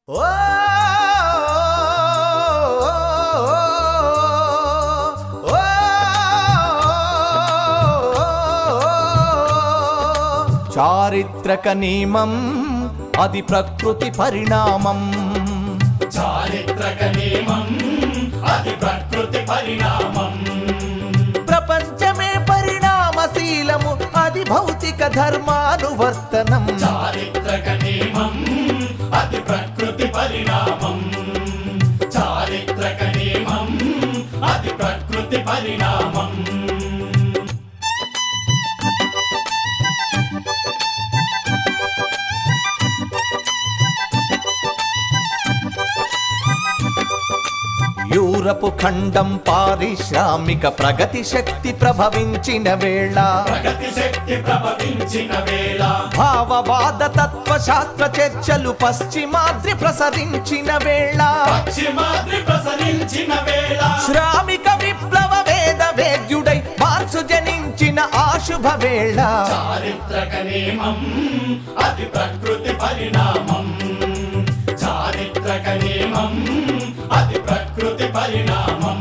ఓ చారిత్రక నియమం అది ప్రకృతి పరిణామం. చారిత్రక నియమం అది ప్రకృతి పరిణామం. ప్రపంచమే పరిణామశీలము అది భౌతిక ధర్మానువర్తనం. చారిత్రక నియమం అది ప్రకృతి పరిణామం. చారిత్రక నియమం అది ప్రకృతి పరిణామం. యూరపు ఖండం పారిశ్రామిక ప్రగతి శక్తి ప్రభవించిన వేళ, ప్రగతి శక్తి ప్రభవించిన వేళ, భావవాద తత్వశాస్త్ర చర్చలు పశ్చిమాద్రి ప్రసరించిన వేళ, పశ్చిమాద్రి ప్రసరించిన వేళ, శ్రామిక విప్లవ వేద వేద్యుడై మార్క్సు జనించిన ఆశుభ వేళ. చారిత్రక నియమం అది ప్రకృతి పరిణామం. చారిత్రక నియమం అది ప్రకృతి పరిణామం.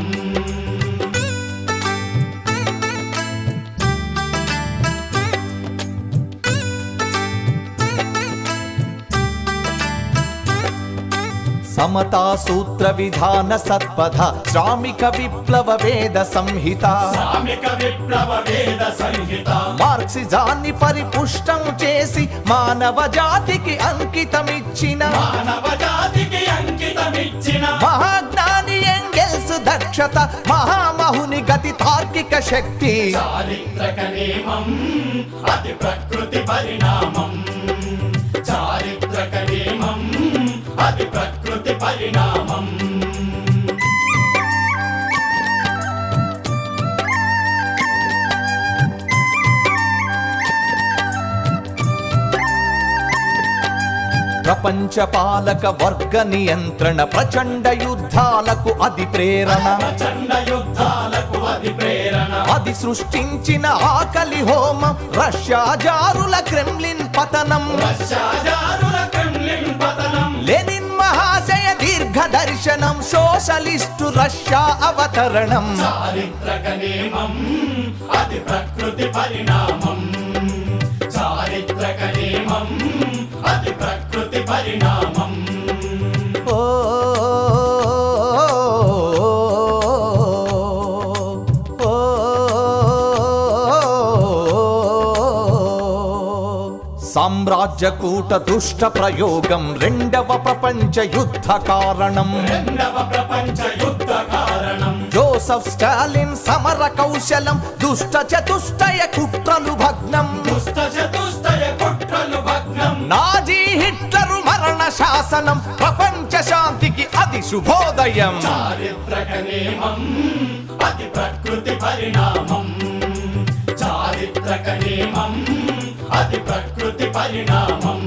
సమతా సూత్ర విధాన సత్పథ శ్రామిక విప్లవ వేద సంహిత, శ్రామిక విప్లవ వేద సంహిత, మార్క్సిజాన్ని పరిపుష్టం చేసి మానవ జాతికి అంకితమిచ్చిన, మానవ జాతికి అంకితమిచ్చిన మహాజ్ఞాని ఎంగెల్స్ దక్షత మహామహుని గతి తార్కిక శక్తి. చారిత్రక నియమం అది ప్రకృతి పరిణామం. చారిత్రక నియమం అది ప్రకృతి పరిణామం. ప్రపంచ పాలక వర్గ నియంత్రణ ప్రచండ యుద్ధాలకు అది ప్రేరణ, ప్రచండ యుద్ధాలకు అది ప్రేరణ, అది సృష్టించిన ఆకలి హోమం రష్యా జారుల క్రెమ్లిన్ పతనం, రష్యాజారుల క్రెమ్లిన్ పతనం, లెనిన్ మహాశయ దీర్ఘ దర్శనం సోషలిస్టు రష్యా అవతరణం. చారిత్రక నియమం అది ప్రకృతి పరిణామం. చారిత్రక నియమం అది ప్రకృతి పరిణామం. ఓ సామ్రాజ్యకూట దుష్ట ప్రయోగం రెండవ ప్రపంచ యుద్ధ కారణం. రెండవ ప్రపంచ యుద్ధ కారణం. జోసెఫ్ స్టాలిన్ సమర కౌశలం దుష్ట చతుష్టయ కుట్రలు భగ్నం. దుష్ట చతుష్టయ కుట్రలు భగ్నం. నాజీ హిట్లరు మరణ శాసనం ప్రపంచ శాంతికి అది శుభోదయం. చారిత్రక నియమం అది ప్రకృతి పరిణామం. చారిత్రక నియమం అది ప్రకృతి పరిణామం.